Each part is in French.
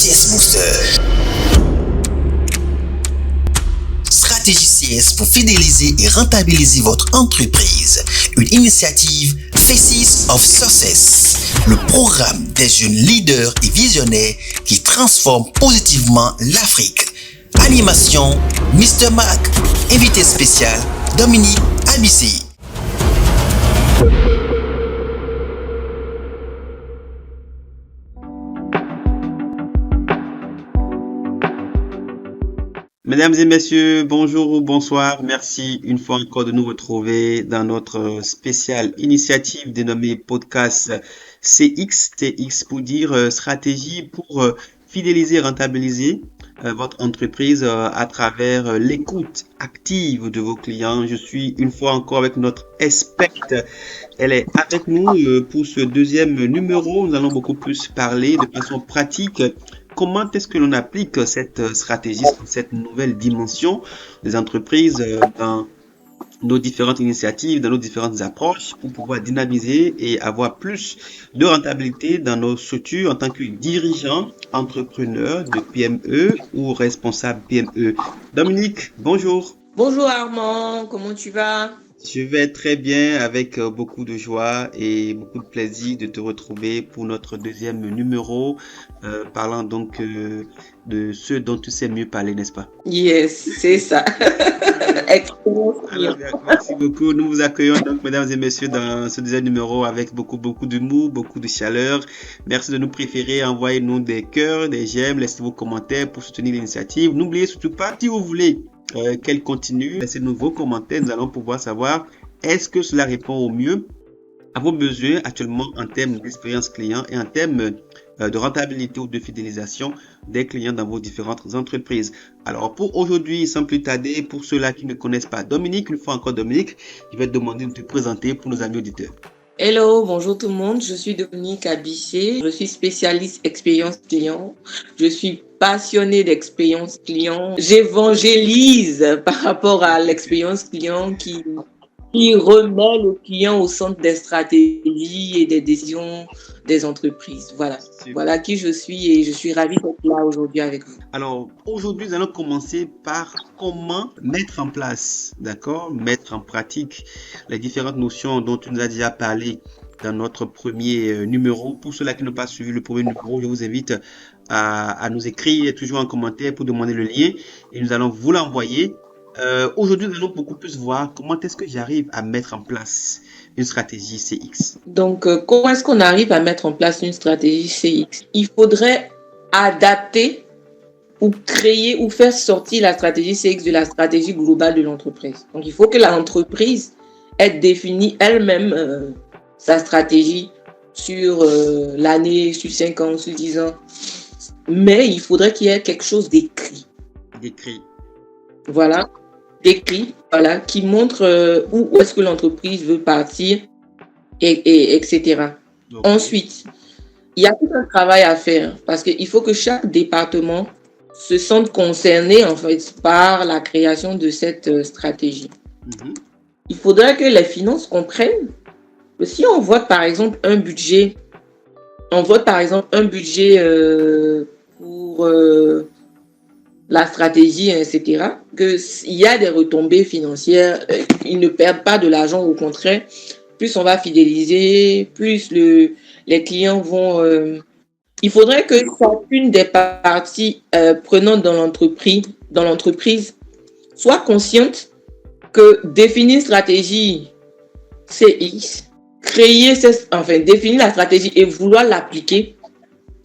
CS Booster. Stratégie CS pour fidéliser et rentabiliser votre entreprise. Une initiative Faces of Success, le programme des jeunes leaders et visionnaires qui transforment positivement l'Afrique. Animation, Mr. Mac. Invité spécial, Dominique Abissé. Mesdames et messieurs, bonjour ou bonsoir. Merci une fois encore de nous retrouver dans notre spéciale initiative dénommée podcast TX pour dire stratégie pour fidéliser et rentabiliser votre entreprise à travers l'écoute active de vos clients. Je suis une fois encore avec notre experte. Elle est avec nous pour ce deuxième numéro. Nous allons beaucoup plus parler de façon pratique. Comment est-ce que l'on applique cette stratégie, cette nouvelle dimension des entreprises dans nos différentes initiatives, dans nos différentes approches pour pouvoir dynamiser et avoir plus de rentabilité dans nos structures en tant que dirigeants, entrepreneurs de PME ou responsables PME. Dominique, bonjour. Bonjour Armand, comment tu vas? Je vais très bien, avec beaucoup de joie et beaucoup de plaisir de te retrouver pour notre deuxième numéro, parlant donc de ce dont tu sais mieux parler, n'est-ce pas? Yes, c'est ça. Alors, merci beaucoup. Nous vous accueillons donc, mesdames et messieurs, dans ce deuxième numéro avec beaucoup d'humour, beaucoup de chaleur. Merci de nous préférer. Envoyez-nous des cœurs, des j'aime, laissez vos commentaires pour soutenir l'initiative. N'oubliez surtout pas, si vous voulez qu'elle continue, laissez-nous vos commentaires. Nous allons pouvoir savoir est-ce que cela répond au mieux à vos besoins actuellement en termes d'expérience client et en termes de rentabilité ou de fidélisation des clients dans vos différentes entreprises. Alors pour aujourd'hui, sans plus tarder, pour ceux-là qui ne connaissent pas Dominique, une fois encore Dominique, je vais te demander de te présenter pour nos amis auditeurs. Hello, bonjour tout le monde, je suis Dominique Abissé, je suis spécialiste expérience client, je suis passionnée d'expérience client, j'évangélise par rapport à l'expérience client qui remet le client au centre des stratégies et des décisions des entreprises. Voilà. Super. Voilà qui je suis et je suis ravie d'être là aujourd'hui avec vous. Alors, aujourd'hui, nous allons commencer par comment mettre en place, d'accord, mettre en pratique les différentes notions dont tu nous as déjà parlé dans notre premier numéro. Pour ceux-là qui n'ont pas suivi le premier numéro, je vous invite à nous écrire toujours en commentaire pour demander le lien et nous allons vous l'envoyer. Aujourd'hui, nous allons beaucoup plus voir comment est-ce que j'arrive à mettre en place une stratégie CX. Donc, comment est-ce qu'on arrive à mettre en place une stratégie CX? Il faudrait adapter ou créer ou faire sortir la stratégie CX de la stratégie globale de l'entreprise. Donc, il faut que l'entreprise ait défini elle-même sa stratégie sur l'année, sur 5 ans, sur 10 ans. Mais il faudrait qu'il y ait quelque chose d'écrit. D'écrit. Voilà. D'écrit, voilà, qui montre où est-ce que l'entreprise veut partir, etc. Okay. Ensuite, il y a tout un travail à faire parce qu'il faut que chaque département se sente concerné en fait par la création de cette stratégie. Il faudrait que les finances comprennent que si on vote par exemple un budget, pour la stratégie, etc., qu'il y a des retombées financières, ils ne perdent pas de l'argent, au contraire, plus on va fidéliser, plus les clients vont... Il faudrait que chacune des parties prenantes dans l'entreprise soit consciente que définir une stratégie CX, définir la stratégie et vouloir l'appliquer,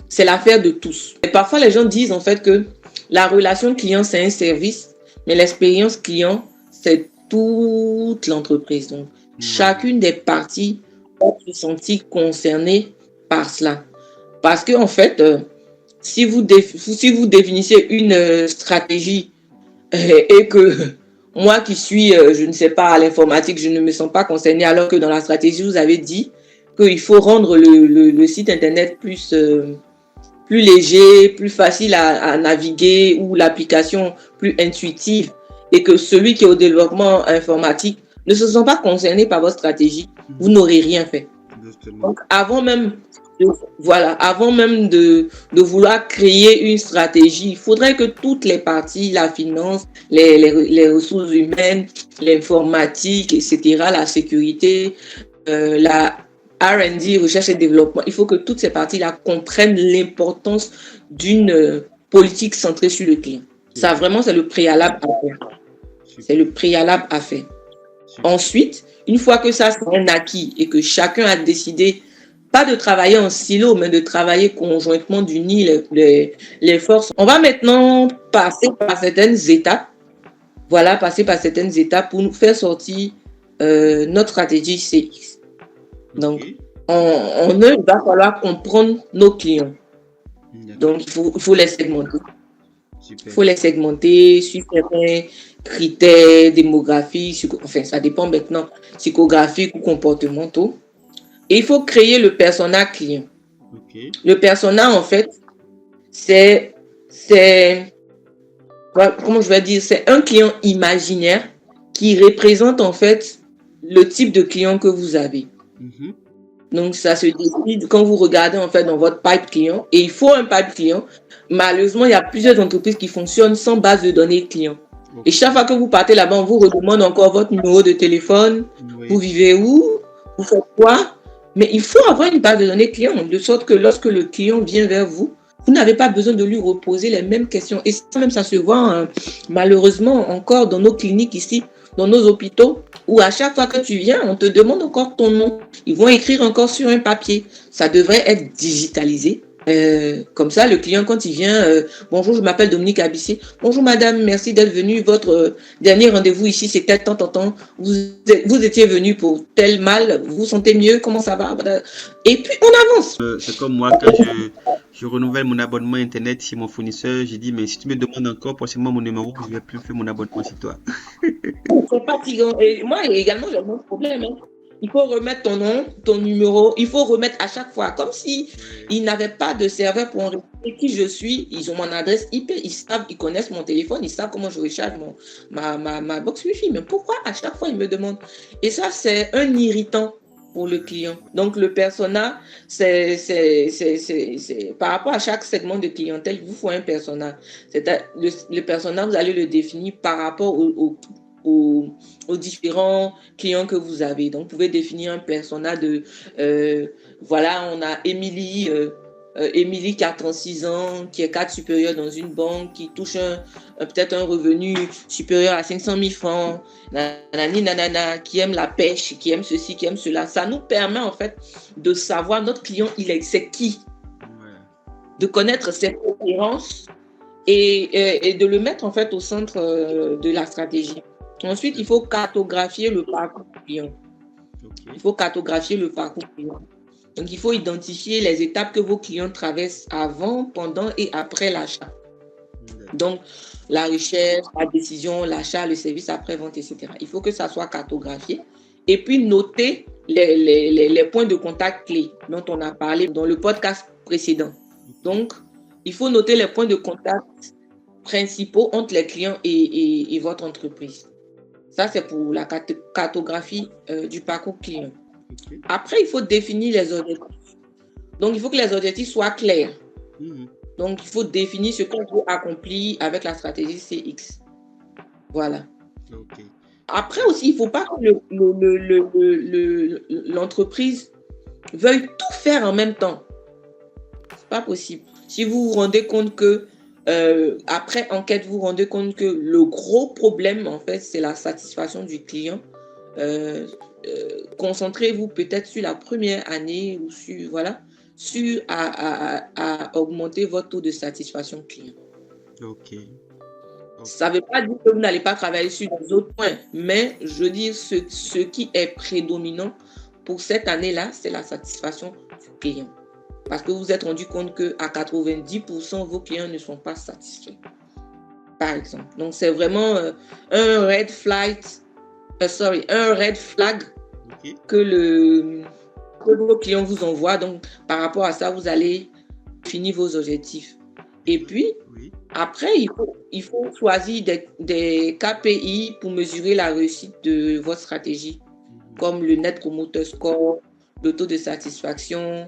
c'est l'affaire de tous. Et parfois, les gens disent en fait que la relation client, c'est un service, mais l'expérience client, c'est toute l'entreprise. Donc, chacune des parties doit se sentir concernée par cela. Parce que, en fait, si vous définissez une stratégie et que moi qui suis, je ne sais pas, à l'informatique, je ne me sens pas concernée, alors que dans la stratégie, vous avez dit qu'il faut rendre le site internet plus léger, plus facile à naviguer ou l'application plus intuitive et que celui qui est au développement informatique ne se sent pas concerné par votre stratégie, vous n'aurez rien fait. Justement. Donc, avant même voilà, avant même de vouloir créer une stratégie, il faudrait que toutes les parties, la finance, les ressources humaines, l'informatique, etc., la sécurité, la R&D, recherche et développement, il faut que toutes ces parties-là comprennent l'importance d'une politique centrée sur le client. Ça, vraiment, c'est le préalable à faire. C'est le préalable à faire. Ensuite, une fois que ça, c'est un acquis et que chacun a décidé pas de travailler en silo, mais de travailler conjointement, d'unir les forces. On va maintenant passer par certaines étapes. Voilà, passer par certaines étapes pour nous faire sortir notre stratégie CX. Donc, en eux, il va falloir comprendre nos clients. Donc, il faut les segmenter. Il faut les segmenter sur certains critères démographiques, enfin, ça dépend maintenant, psychographiques ou comportementaux. Et il faut créer le persona client. Le persona, en fait, c'est comment je vais dire, c'est un client imaginaire qui représente, en fait, le type de client que vous avez. Donc, ça se décide quand vous regardez, en fait, dans votre pipe client. Et il faut un pipe client. Malheureusement, il y a plusieurs entreprises qui fonctionnent sans base de données client. Et chaque fois que vous partez là-bas, on vous redemande encore votre numéro de téléphone. Vous vivez où? Vous faites quoi? Mais il faut avoir une base de données client, de sorte que lorsque le client vient vers vous, vous n'avez pas besoin de lui reposer les mêmes questions. Et ça, même, ça se voit malheureusement encore dans nos cliniques ici, dans nos hôpitaux, où à chaque fois que tu viens, on te demande encore ton nom. Ils vont écrire encore sur un papier. Ça devrait être digitalisé. Comme ça, le client, quand il vient, bonjour, je m'appelle Dominique Abissé. Bonjour madame, merci d'être venue. Votre dernier rendez-vous ici, c'était tant. Vous étiez venu pour tel mal, vous vous sentez mieux, comment ça va? Et puis, on avance. C'est comme moi, quand je renouvelle mon abonnement Internet chez mon fournisseur, j'ai dit, mais si tu me demandes encore, possédez-moi mon numéro, je ne vais plus faire mon abonnement chez toi. C'est fatigant. Et moi également, j'ai mon problème. Il faut remettre ton nom, ton numéro, il faut remettre à chaque fois, comme si ils n'avaient pas de serveur pour enregistrer qui je suis. Ils ont mon adresse IP, ils connaissent mon téléphone, ils savent comment je recharge ma box Wi-Fi. Mais pourquoi à chaque fois ils me demandent? Et ça, c'est un irritant pour le client. Donc, le persona, c'est par rapport à chaque segment de clientèle, il vous faut un persona. Le persona, vous allez le définir par rapport aux différents clients que vous avez. Donc, vous pouvez définir un persona de, voilà, on a Émilie qui a 36 ans, qui est cadre supérieur dans une banque, qui touche peut-être un revenu supérieur à 500 000 francs, nanana, qui aime la pêche, qui aime ceci, qui aime cela. Ça nous permet en fait de savoir notre client, c'est qui, de connaître ses préférences et de le mettre en fait au centre de la stratégie. Ensuite, il faut cartographier le parcours client. Il faut cartographier le parcours client. Donc, il faut identifier les étapes que vos clients traversent avant, pendant et après l'achat. Donc, la recherche, la décision, l'achat, le service après-vente, etc. Il faut que ça soit cartographié. Et puis, noter les points de contact clés dont on a parlé dans le podcast précédent. Donc, il faut noter les points de contact principaux entre les clients et votre entreprise. Ça, c'est pour la cartographie du parcours client. Après, il faut définir les objectifs. Donc, il faut que les objectifs soient clairs. Donc, il faut définir ce qu'on veut accomplir avec la stratégie CX. Voilà. Après aussi, il ne faut pas que l'entreprise veuille tout faire en même temps. Ce n'est pas possible. Si vous vous rendez compte que après enquête, vous vous rendez compte que le gros problème, en fait, c'est la satisfaction du client. Concentrez-vous peut-être sur la première année ou sur à augmenter votre taux de satisfaction client. Ça ne veut pas dire que vous n'allez pas travailler sur les autres points, mais je dis ce qui est prédominant pour cette année-là, c'est la satisfaction du client. Parce que vous vous êtes rendu compte qu'à 90%, vos clients ne sont pas satisfaits, par exemple. Donc, c'est vraiment un red flag que vos clients vous envoient. Donc, par rapport à ça, vous allez finir vos objectifs. Et puis, après, il faut choisir des KPI pour mesurer la réussite de votre stratégie, comme le Net Promoter Score, le taux de satisfaction,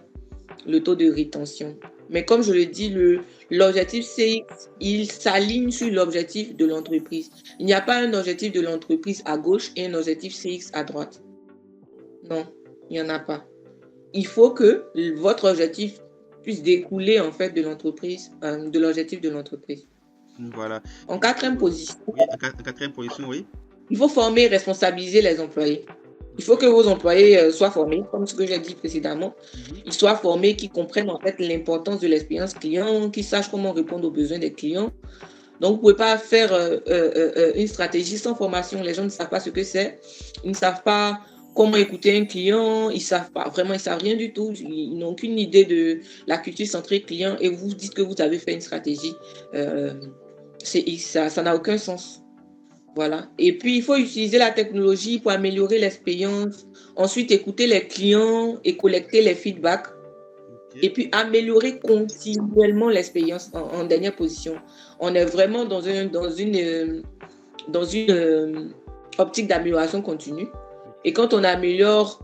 le taux de rétention. Mais comme je le dis, l'objectif CX, il s'aligne sur l'objectif de l'entreprise. Il n'y a pas un objectif de l'entreprise à gauche et un objectif CX à droite. Non, il n'y en a pas. Il faut que votre objectif puisse découler en fait de l'entreprise, de l'objectif de l'entreprise. Voilà. En quatrième position, Oui, en quatrième position, oui. il faut former et responsabiliser les employés. Il faut que vos employés soient formés, comme ce que j'ai dit précédemment. Ils soient formés, qu'ils comprennent en fait l'importance de l'expérience client, qu'ils sachent comment répondre aux besoins des clients. Donc, vous ne pouvez pas faire une stratégie sans formation. Les gens ne savent pas ce que c'est. Ils ne savent pas comment écouter un client. Ils ne savent pas, vraiment, ils ne savent rien du tout. Ils n'ont aucune idée de la culture centrée client. Et vous dites que vous avez fait une stratégie. Ça n'a aucun sens. Voilà. Et puis, il faut utiliser la technologie pour améliorer l'expérience. Ensuite, écouter les clients et collecter les feedbacks. Et puis, améliorer continuellement l'expérience en dernière position. On est vraiment dans une optique d'amélioration continue. Et quand on améliore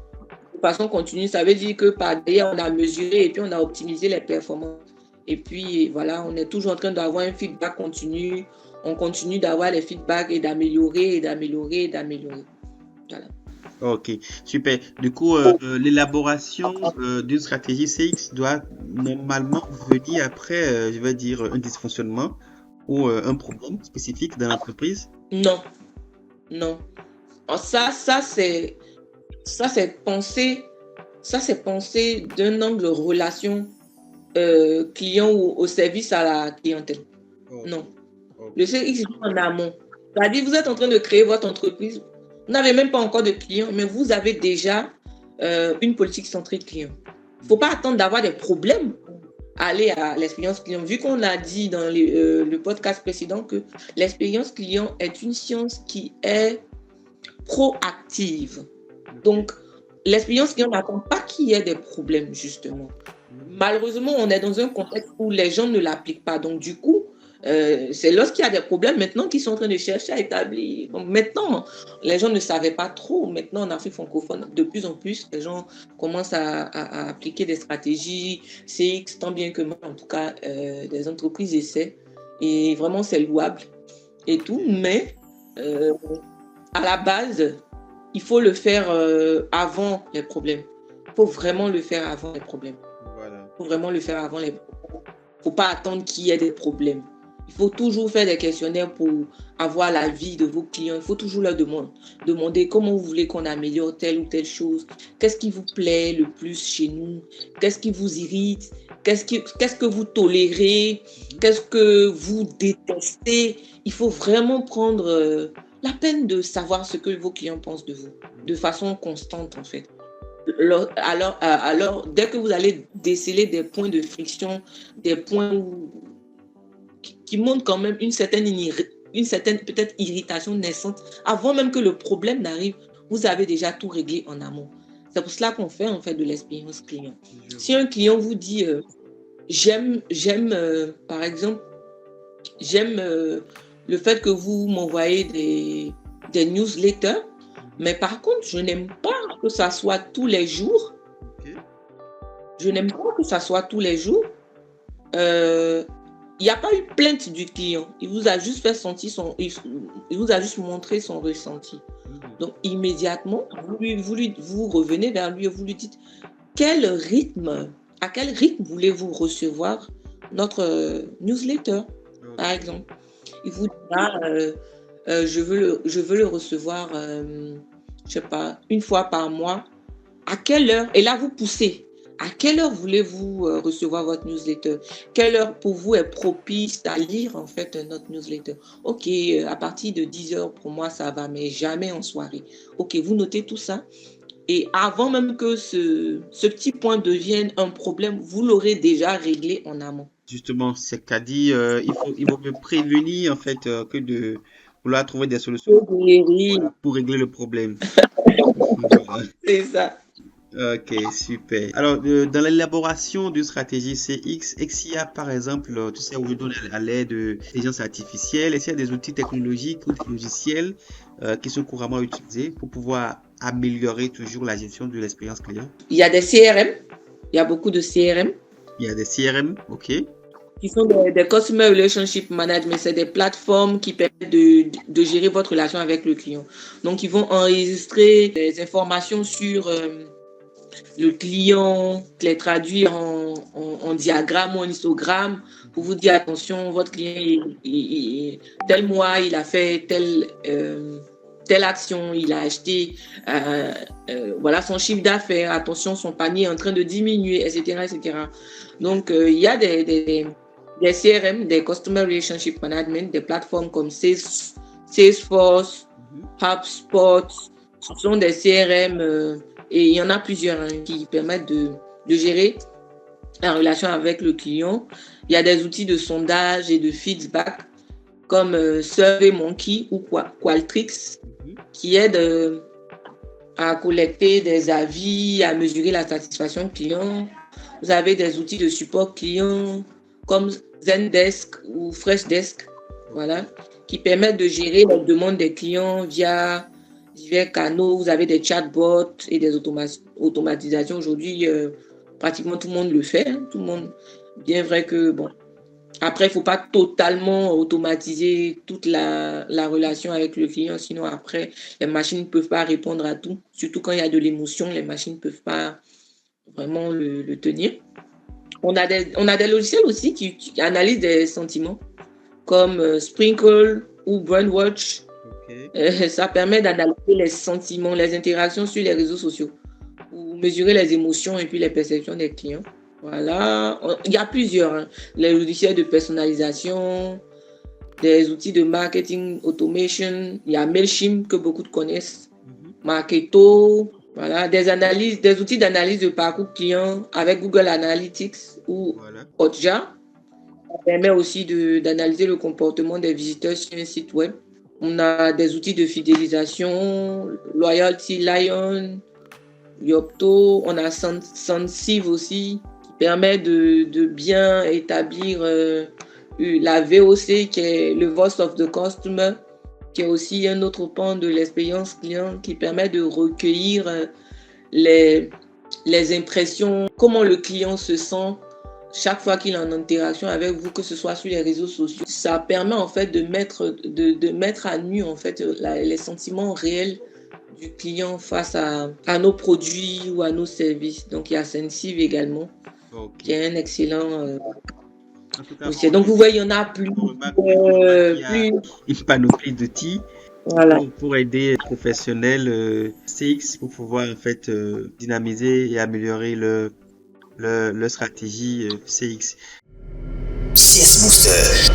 de façon continue, ça veut dire que par derrière, on a mesuré et puis on a optimisé les performances. Et puis, voilà, on est toujours en train d'avoir un feedback continu. On continue d'avoir les feedbacks et d'améliorer. Voilà. Ok, super. Du coup, l'élaboration d'une stratégie CX doit normalement venir après, je vais dire, un dysfonctionnement ou un problème spécifique dans l'entreprise. Non. Ça c'est pensé d'un angle relation client ou au service à la clientèle. Non. Le CX est en amont. C'est-à-dire, vous êtes en train de créer votre entreprise. Vous n'avez même pas encore de clients, mais vous avez déjà une politique centrée client. Il ne faut pas attendre d'avoir des problèmes pour aller à l'expérience client. Vu qu'on a dit dans le podcast précédent que l'expérience client est une science qui est proactive. Donc, l'expérience client n'attend pas qu'il y ait des problèmes, justement. Malheureusement, on est dans un contexte où les gens ne l'appliquent pas. Donc, du coup, c'est lorsqu'il y a des problèmes maintenant qu'ils sont en train de chercher à établir. Donc maintenant, les gens ne savaient pas trop. Maintenant, en Afrique francophone, de plus en plus, les gens commencent à appliquer des stratégies CX, tant bien que mal. En tout cas, des entreprises essaient. Et vraiment, c'est louable et tout. Mais à la base, il faut le faire avant les problèmes. Il faut vraiment le faire avant les problèmes. Voilà. Il faut vraiment le faire avant les problèmes. Il ne faut pas attendre qu'il y ait des problèmes. Il faut toujours faire des questionnaires pour avoir l'avis de vos clients. Il faut toujours leur demander comment vous voulez qu'on améliore telle ou telle chose. Qu'est-ce qui vous plaît le plus chez nous? Qu'est-ce qui vous irrite? Qu'est-ce que vous tolérez? Qu'est-ce que vous détestez? Il faut vraiment prendre la peine de savoir ce que vos clients pensent de vous, de façon constante en fait. Alors, dès que vous allez déceler des points de friction, des points qui montrent quand même une certaine peut-être irritation naissante, avant même que le problème n'arrive, vous avez déjà tout réglé en amont. C'est pour cela qu'on fait en fait de l'expérience client. Si un client vous dit par exemple, j'aime le fait que vous m'envoyez des newsletters, mais par contre, je n'aime pas que ça soit tous les jours. Okay. Je n'aime pas que ça soit tous les jours. Il n'y a pas eu plainte du client. Il vous a juste fait sentir il vous a juste montré son ressenti. Donc, immédiatement, vous revenez vers lui et vous lui dites à quel rythme voulez-vous recevoir notre newsletter, par exemple. Il vous dira je veux le recevoir, je sais pas, une fois par mois. À quelle heure? Et là, vous poussez. À quelle heure voulez-vous recevoir votre newsletter? Quelle heure pour vous est propice à lire en fait notre newsletter? Ok, à partir de 10 heures pour moi ça va, mais jamais en soirée. Ok, vous notez tout ça. Et avant même que ce petit point devienne un problème, vous l'aurez déjà réglé en amont. Justement, c'est qu'à dire, il vaut mieux prévenir en fait que de vouloir trouver des solutions pour régler le problème. Voilà. C'est ça. Ok, super. Alors, dans l'élaboration d'une stratégie CX, est-ce qu'il y a par exemple, tu sais, aujourd'hui à l'aide d'intelligence artificielle, est-ce qu'il y a des outils technologiques ou des logiciels qui sont couramment utilisés pour pouvoir améliorer toujours la gestion de l'expérience client? Il y a des CRM. Il y a beaucoup de CRM. Il y a des CRM, ok. Qui sont des Customer Relationship Management. C'est des plateformes qui permettent de gérer votre relation avec le client. Donc, ils vont enregistrer des informations sur le client, les traduire en diagramme ou en histogramme pour vous dire, attention, votre client, tel mois, il a fait telle action, il a acheté, voilà son chiffre d'affaires, attention, son panier est en train de diminuer, etc. etc. Donc, il y a des CRM, des Customer Relationship Management, des plateformes comme Salesforce, HubSpot. Ce sont des CRM et il y en a plusieurs qui permettent de gérer la relation avec le client. Il y a des outils de sondage et de feedback comme SurveyMonkey ou Qualtrics qui aident à collecter des avis, à mesurer la satisfaction client. Vous avez des outils de support client comme Zendesk ou Freshdesk, voilà, qui permettent de gérer les demandes des clients via divers canaux. Vous avez des chatbots et des automatisations. Aujourd'hui, pratiquement tout le monde le fait. Tout le monde. Bien vrai que, bon, après, il ne faut pas totalement automatiser toute la relation avec le client. Sinon, après, les machines ne peuvent pas répondre à tout. Surtout quand il y a de l'émotion, les machines ne peuvent pas vraiment le tenir. On a des logiciels aussi qui analysent des sentiments, comme Sprinkle ou Brandwatch. Okay. Ça permet d'analyser les sentiments, les interactions sur les réseaux sociaux, pour mesurer les émotions et puis les perceptions des clients. Voilà, il y a plusieurs, les logiciels de personnalisation, des outils de marketing automation. Il y a Mailchimp que beaucoup connaissent, Marketo. Voilà, des outils d'analyse de parcours client avec Google Analytics ou Hotjar. Ça permet aussi d'analyser le comportement des visiteurs sur un site web. On a des outils de fidélisation, Loyalty Lion, Yopto. On a Sensive aussi, qui permet de bien établir la VOC, qui est le Voice of the Customer, qui est aussi un autre pan de l'expérience client qui permet de recueillir les impressions, comment le client se sent chaque fois qu'il est en interaction avec vous, que ce soit sur les réseaux sociaux. Ça permet en fait de mettre à nu en fait les sentiments réels du client face à nos produits ou à nos services. Donc il y a Sensive également, qui est un excellent donc vous voyez, il y en a plus. Une panoplie d'outils voilà. pour aider les professionnels CX pour pouvoir en fait dynamiser et améliorer leur stratégie CX. CS Booster.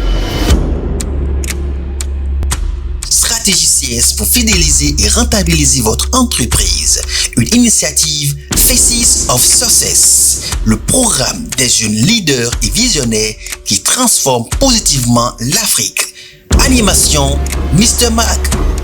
Stratégie CS pour fidéliser et rentabiliser votre entreprise. Une initiative Faces of Success, le programme des jeunes leaders et visionnaires qui transforment positivement l'Afrique. Animation, Mr. Mac.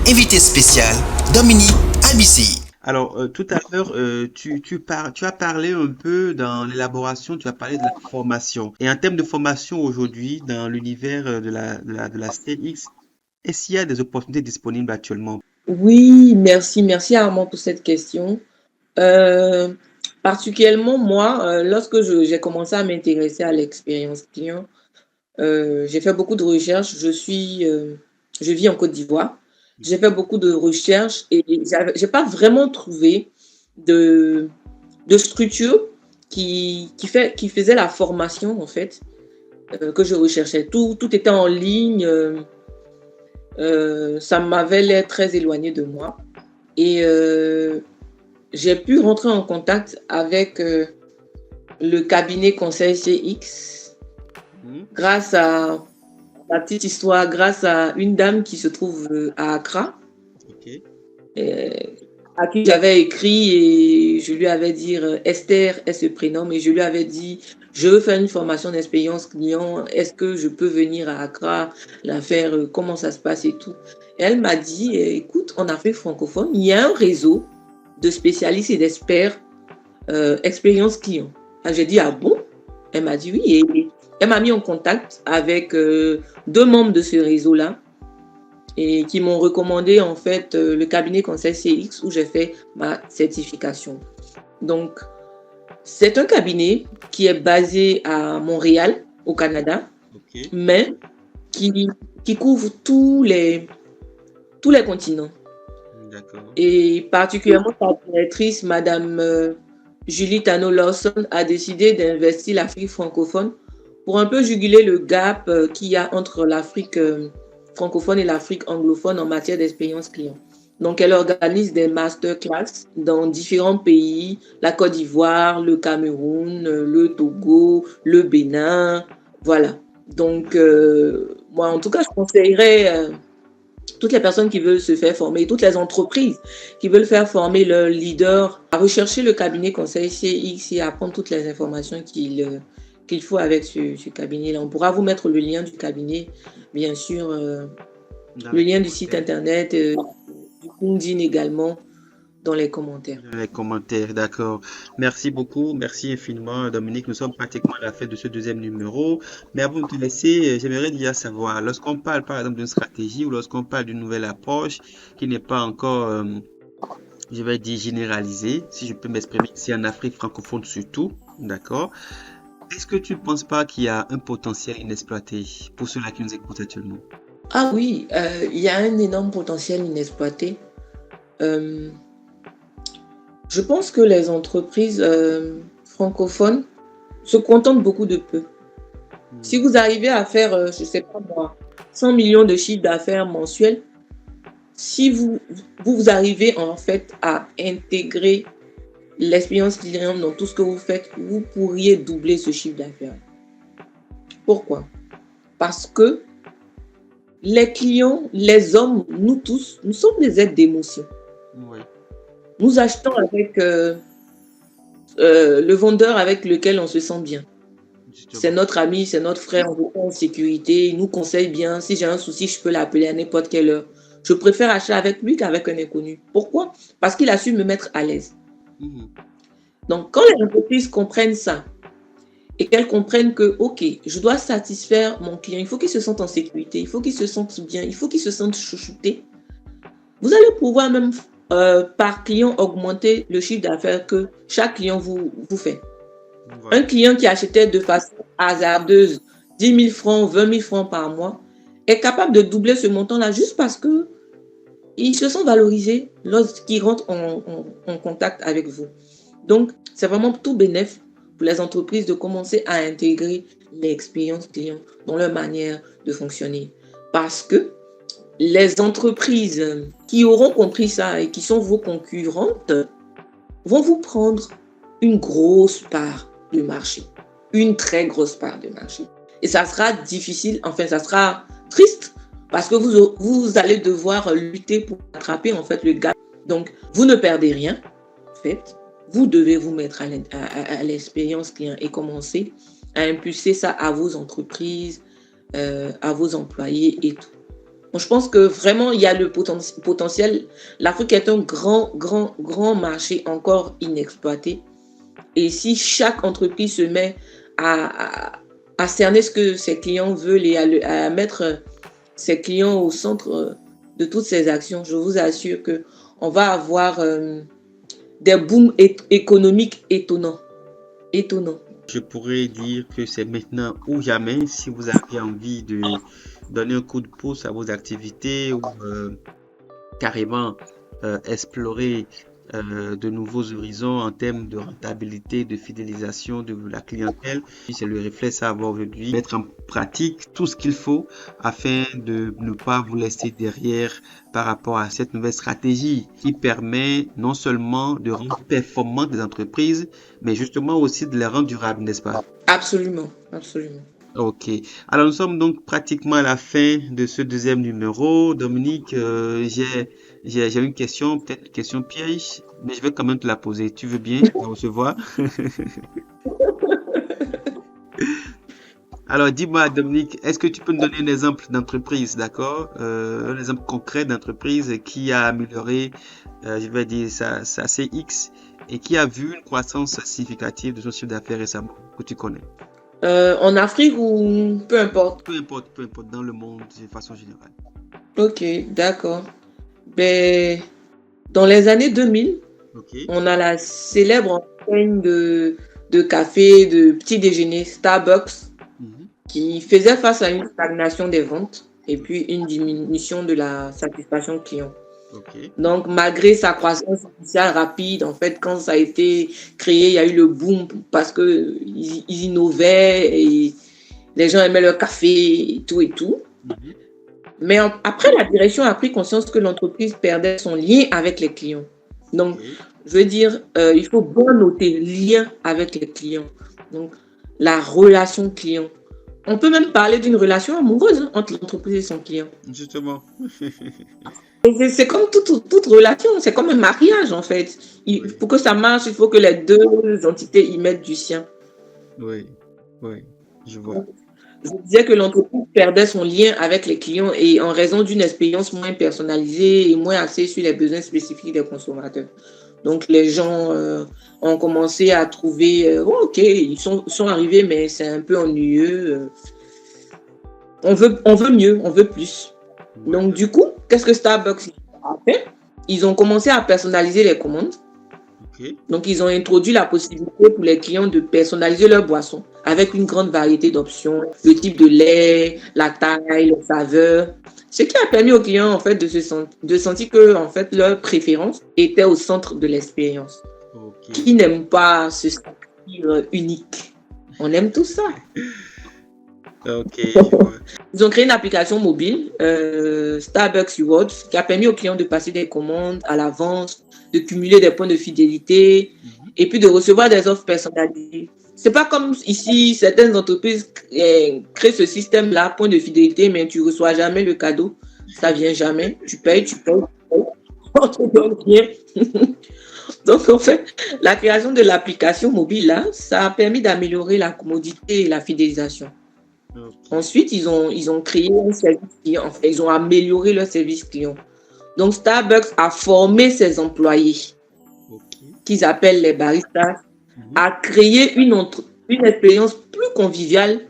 Invité spécial, Dominique Abissi. Alors, tout à l'heure, tu as parlé un peu dans l'élaboration, tu as parlé de la formation. Et en termes de formation aujourd'hui, dans l'univers de la CX, est-ce qu'il y a des opportunités disponibles actuellement? Oui, merci Armand pour cette question. Particulièrement moi, lorsque j'ai commencé à m'intéresser à l'expérience client, j'ai fait beaucoup de recherches. Je vis en Côte d'Ivoire. J'ai fait beaucoup de recherches et j'ai pas vraiment trouvé de structure qui faisait la formation en fait que je recherchais. Tout était en ligne. Ça m'avait l'air très éloigné de moi et j'ai pu rentrer en contact avec le cabinet conseil CX grâce à la petite histoire, grâce à une dame qui se trouve à Accra, à qui j'avais écrit et je lui avais dit, Esther est ce prénom, mais je lui avais dit, je veux faire une formation d'expérience client, est-ce que je peux venir à Accra, la faire, comment ça se passe et tout. Et elle m'a dit, écoute, en Afrique francophone, il y a un réseau de spécialistes et d'experts expérience client. Alors, j'ai dit, ah bon? Elle m'a dit oui, et elle m'a mis en contact avec 2 membres de ce réseau-là et qui m'ont recommandé en fait le cabinet conseil CX où j'ai fait ma certification. Donc, C'est un cabinet qui est basé à Montréal, au Canada, Ok, mais qui couvre tous les continents. d'accord. Et particulièrement sa directrice, Madame Julie Tano-Lawson, a décidé d'investir l'Afrique francophone pour un peu juguler le gap qu'il y a entre l'Afrique francophone et l'Afrique anglophone en matière d'expérience client. Donc, elle organise des masterclass dans différents pays, la Côte d'Ivoire, le Cameroun, le Togo, le Bénin, voilà. Donc, moi, en tout cas, je conseillerais toutes les personnes qui veulent se faire former, toutes les entreprises qui veulent faire former leurs leaders à rechercher le cabinet conseil CX et à prendre toutes les informations qu'il faut avec ce cabinet-là. On pourra vous mettre le lien du cabinet, bien sûr, Dans le les lien du site commentaires. internet, du LinkedIn également, dans les commentaires. Dans les commentaires, d'accord. Merci beaucoup, merci infiniment, Dominique. Nous sommes pratiquement à la fin de ce deuxième numéro. Mais avant de te laisser, j'aimerais déjà savoir, lorsqu'on parle par exemple d'une stratégie ou lorsqu'on parle d'une nouvelle approche qui n'est pas encore, je vais dire, généralisée, si je peux m'exprimer ici en Afrique francophone surtout, d'accord? Est-ce que tu ne penses pas qu'il y a un potentiel inexploité pour ceux-là qui nous écoutent actuellement? Ah oui, il y a un énorme potentiel inexploité. Euh, je pense que les entreprises francophones se contentent beaucoup de peu. Si vous arrivez à faire, je ne sais pas moi, 100 millions de chiffres d'affaires mensuels, si vous arrivez en fait à intégrer l'expérience client dans tout ce que vous faites, vous pourriez doubler ce chiffre d'affaires. Pourquoi? Parce que les clients, les hommes, nous tous, nous sommes des êtres d'émotion. Oui, Nous achetons avec le vendeur avec lequel on se sent bien. C'est justement. notre ami, c'est notre frère, on est en sécurité, il nous conseille bien. Si j'ai un souci, je peux l'appeler à n'importe quelle heure. Je préfère acheter avec lui qu'avec un inconnu. Pourquoi? Parce qu'il a su me mettre à l'aise. Mhm. Donc, quand les entreprises comprennent ça et qu'elles comprennent que, OK, je dois satisfaire mon client, il faut qu'il se sente en sécurité, il faut qu'il se sente bien, il faut qu'il se sente chouchouté, vous allez pouvoir même par client augmenter le chiffre d'affaires que chaque client vous fait. Voilà. Un client qui achetait de façon hasardeuse 10 000 francs, 20 000 francs par mois est capable de doubler ce montant-là juste parce qu'il se sent valorisé lorsqu'il rentre en contact avec vous. Donc, c'est vraiment tout bénéf pour les entreprises de commencer à intégrer l'expérience client dans leur manière de fonctionner. Parce que les entreprises qui auront compris ça et qui sont vos concurrentes vont vous prendre une grosse part du marché, une très grosse part du marché. Et ça sera difficile, enfin ça sera triste parce que vous allez devoir lutter pour attraper en fait le gap. Donc vous ne perdez rien, en fait. Vous devez vous mettre à l'expérience client et commencer à impulser ça à vos entreprises, à vos employés et tout. Donc, je pense que vraiment, il y a le potentiel. L'Afrique est un grand marché encore inexploité. Et si chaque entreprise se met à cerner ce que ses clients veulent et à mettre ses clients au centre de toutes ces actions, je vous assure qu'on va avoir des booms économiques étonnants. Je pourrais dire que c'est maintenant ou jamais si vous avez envie de donner un coup de pouce à vos activités ou carrément explorer de nouveaux horizons en termes de rentabilité, de fidélisation de la clientèle. C'est le réflexe à avoir aujourd'hui, mettre en pratique tout ce qu'il faut afin de ne pas vous laisser derrière par rapport à cette nouvelle stratégie qui permet non seulement de rendre performantes des entreprises, mais justement aussi de les rendre durables, n'est-ce pas? Absolument, absolument. Ok. Alors nous sommes donc pratiquement à la fin de ce deuxième numéro. Dominique, j'ai une question, peut-être une question piège, mais je vais quand même te la poser. Tu veux bien la recevoir? Alors dis-moi, Dominique, est-ce que tu peux nous donner un exemple d'entreprise, d'accord? Un exemple concret d'entreprise qui a amélioré, je vais dire, sa CX et qui a vu une croissance significative de son chiffre d'affaires récemment, que tu connais. En Afrique ou peu importe. Peu importe, dans le monde de façon générale. Ok, d'accord. Ben, dans les années 2000, Ok. on a la célèbre enseigne de de café, de petit déjeuner, Starbucks, Mhm. qui faisait face à une stagnation des ventes et puis une diminution de la satisfaction client. Ok. Donc, malgré sa croissance initiale rapide, en fait, quand ça a été créé, il y a eu le boom parce qu'ils innovaient et les gens aimaient leur café et tout et tout. Mhm. Mais après, la direction a pris conscience que l'entreprise perdait son lien avec les clients. Donc, Ok. je veux dire, il faut bien noter lien avec les clients. Donc, la relation client. On peut même parler d'une relation amoureuse entre l'entreprise et son client. Justement. Et c'est comme toute relation, c'est comme un mariage en fait. Oui. Pour que ça marche, il faut que les deux entités y mettent du sien. Oui. Oui. Je vois. Je disais que l'entreprise perdait son lien avec les clients et en raison d'une expérience moins personnalisée et moins axée sur les besoins spécifiques des consommateurs. Donc les gens ont commencé à trouver, oh, ok, ils sont arrivés, mais c'est un peu ennuyeux. On veut mieux, on veut plus. Ouais. Donc du coup, qu'est-ce que Starbucks a fait? Ils ont commencé à personnaliser les commandes. Ok. Donc, ils ont introduit la possibilité pour les clients de personnaliser leur boisson avec une grande variété d'options, le type de lait, la taille, les saveurs. Ce qui a permis aux clients, en fait, de sentir que, en fait, leur préférence était au centre de l'expérience. Ok. Qui n'aime pas se sentir unique? On aime tout ça. Ok, je vois. Ils ont créé une application mobile, Starbucks Rewards, qui a permis aux clients de passer des commandes à l'avance, de cumuler des points de fidélité Mhm. et puis de recevoir des offres personnalisées. C'est pas comme ici, certaines entreprises créent ce système-là, point de fidélité, mais tu reçois jamais le cadeau. Ça vient jamais. Tu payes. On te donne rien. Donc, en fait, la création de l'application mobile, là, ça a permis d'améliorer la commodité et la fidélisation. Ok. Ensuite, ils ont créé un service client. Enfin, ils ont amélioré leur service client. Donc, Starbucks a formé ses employés, Ok. qu'ils appellent les baristas, Mhm. à créer une expérience plus conviviale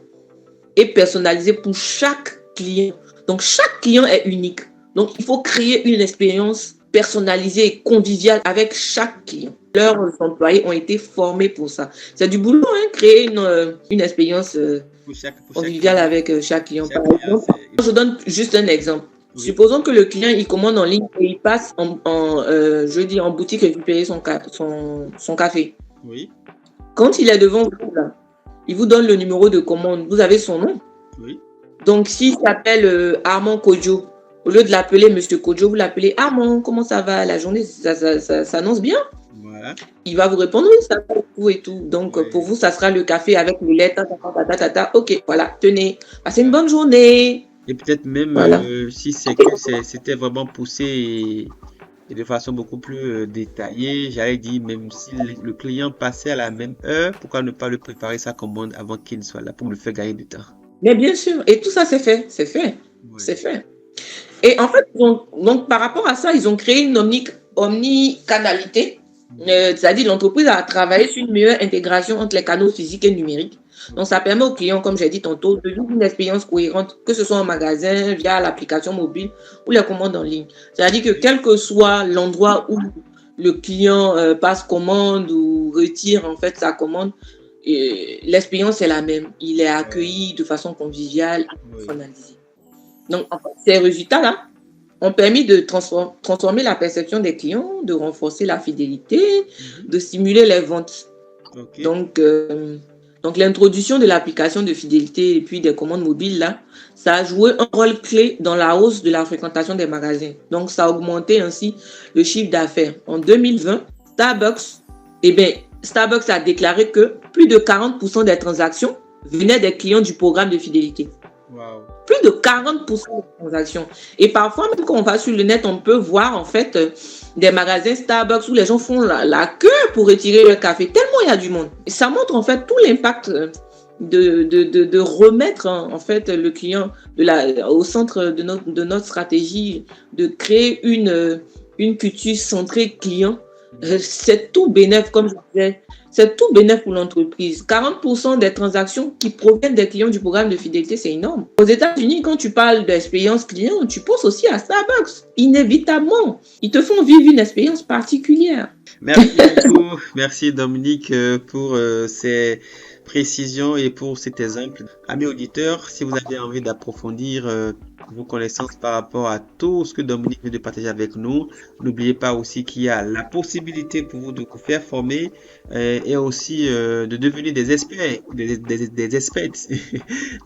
et personnalisée pour chaque client. Donc, chaque client est unique. Donc, il faut créer une expérience personnalisée et conviviale avec chaque client. Leurs employés ont été formés pour ça. C'est du boulot, hein, créer une expérience Pour chaque conviviale client. avec chaque client. Par Chaque client, exemple, je donne juste un exemple. Oui. Supposons que le client il commande en ligne et il passe en boutique récupérer son café. Oui. Quand il est devant vous, là, il vous donne le numéro de commande. Vous avez son nom. Oui. Donc, s'il s'appelle Armand Kodjo, au lieu de l'appeler Monsieur Kodjo, vous l'appelez Armand. Comment ça va? La journée, ça s'annonce bien. Voilà. Il va vous répondre oui, ça va tout et tout. Donc, Ouais. pour vous, ça sera le café avec le lait. Ok, voilà, tenez. Passez une bonne journée. Et peut-être même Voilà. si c'est que c'était vraiment poussé et de façon beaucoup plus détaillée, j'allais dire, même si le client passait à la même heure, pourquoi ne pas lui préparer sa commande avant qu'il ne soit là pour lui faire gagner du temps? Mais bien sûr. Et tout ça, c'est fait. C'est fait. Ouais. C'est fait. Et en fait, donc, par rapport à ça, ils ont créé une omnicanalité. C'est-à-dire l'entreprise a travaillé sur une meilleure intégration entre les canaux physiques et numériques. Donc, ça permet aux clients, comme j'ai dit tantôt, de vivre une expérience cohérente, que ce soit en magasin, via l'application mobile ou les commandes en ligne. C'est-à-dire que quel que soit l'endroit où le client passe commande ou retire en fait sa commande, l'expérience est la même. Il est accueilli de façon conviviale et personnalisée. Donc, en fait, ces résultats-là ont permis de transformer la perception des clients, de renforcer la fidélité, de stimuler les ventes. Ok. Donc l'introduction de l'application de fidélité et puis des commandes mobiles, là, ça a joué un rôle clé dans la hausse de la fréquentation des magasins. Donc, ça a augmenté ainsi le chiffre d'affaires. En 2020, Starbucks a déclaré que plus de 40% des transactions venaient des clients du programme de fidélité. Wow. Plus de 40% des transactions. Et parfois, même quand on va sur le net, on peut voir en fait des magasins Starbucks où les gens font la queue pour retirer leur café, tellement il y a du monde. Et ça montre en fait tout l'impact de remettre en fait le client au centre de notre stratégie, de créer une culture centrée client. C'est tout bénéfique, comme je disais. c'est tout bénéfice pour l'entreprise. 40% des transactions qui proviennent des clients du programme de fidélité, c'est énorme. Aux États-Unis, quand tu parles d'expérience client, tu penses aussi à Starbucks. Inévitablement, ils te font vivre une expérience particulière. Merci beaucoup. Merci Dominique pour ces précisions et pour cet exemple. Amis auditeurs, si vous avez envie d'approfondir vos connaissances par rapport à tout ce que Dominique vient de partager avec nous, n'oubliez pas aussi qu'il y a la possibilité pour vous de vous faire former et aussi de devenir des experts, des experts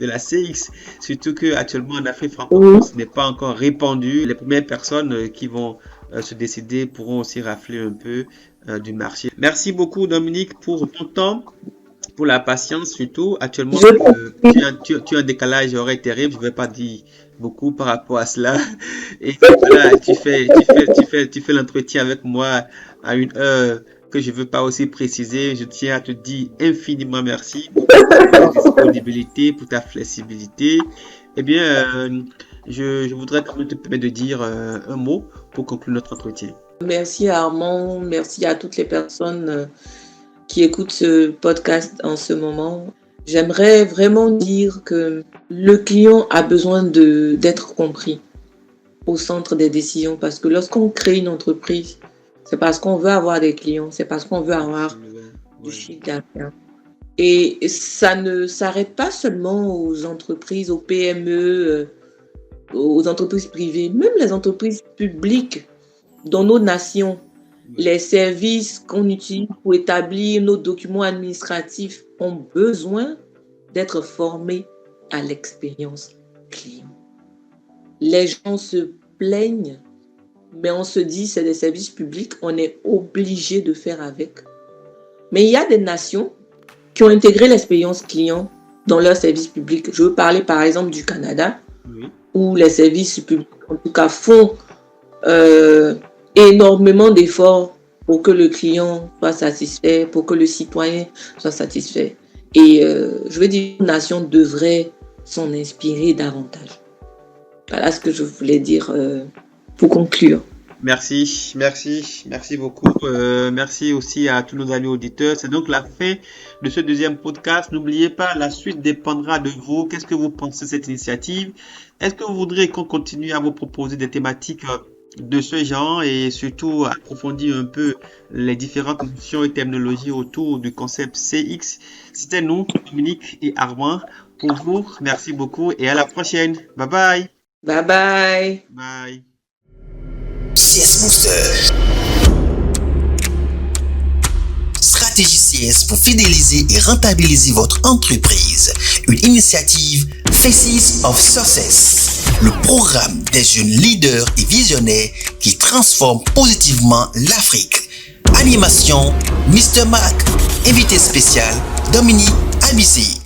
de la CX. Surtout que actuellement en Afrique francophone, ce n'est pas encore répandu. Les premières personnes qui vont se décider pourront aussi rafler un peu du marché. Merci beaucoup Dominique pour ton temps, pour la patience surtout. Actuellement, tu as un décalage horaire terrible, je ne vais pas dire beaucoup par rapport à cela. Et voilà, tu fais l'entretien avec moi à une heure que je ne veux pas aussi préciser. Je tiens à te dire infiniment merci pour ta disponibilité, pour ta flexibilité. Eh bien, je voudrais quand même te permettre de dire un mot pour conclure notre entretien. Merci Armand, merci à toutes les personnes qui écoutent ce podcast en ce moment. J'aimerais vraiment dire que le client a besoin d'être compris au centre des décisions, parce que lorsqu'on crée une entreprise, c'est parce qu'on veut avoir des clients, c'est parce qu'on veut avoir du chiffre d'affaires. Et ça ne s'arrête pas seulement aux entreprises, aux PME, aux entreprises privées, même les entreprises publiques dans nos nations. Les services qu'on utilise pour établir nos documents administratifs ont besoin d'être formés à l'expérience client. Les gens se plaignent, mais on se dit c'est des services publics, on est obligé de faire avec. Mais il y a des nations qui ont intégré l'expérience client dans leurs services publics. Je veux parler par exemple du Canada, où les services publics en tout cas font énormément d'efforts pour que le client soit satisfait, pour que le citoyen soit satisfait. Et je veux dire, les nations devraient s'en inspirer davantage. Voilà ce que je voulais dire pour conclure. Merci beaucoup. Merci aussi à tous nos amis auditeurs. C'est donc la fin de ce deuxième podcast. N'oubliez pas, la suite dépendra de vous. Qu'est-ce que vous pensez de cette initiative? Est-ce que vous voudrez qu'on continue à vous proposer des thématiques de ce genre et surtout approfondir un peu les différentes notions et terminologies autour du concept CX? C'était nous, Dominique et Armand, pour vous. Merci beaucoup et à la prochaine. Bye bye. Bye bye. Bye. CS Booster. Stratégie CS pour fidéliser et rentabiliser votre entreprise. Une initiative Faces of Success. Le programme des jeunes leaders et visionnaires qui transforment positivement l'Afrique. Animation Mr. Mac. Invité spécial Dominique Abissé.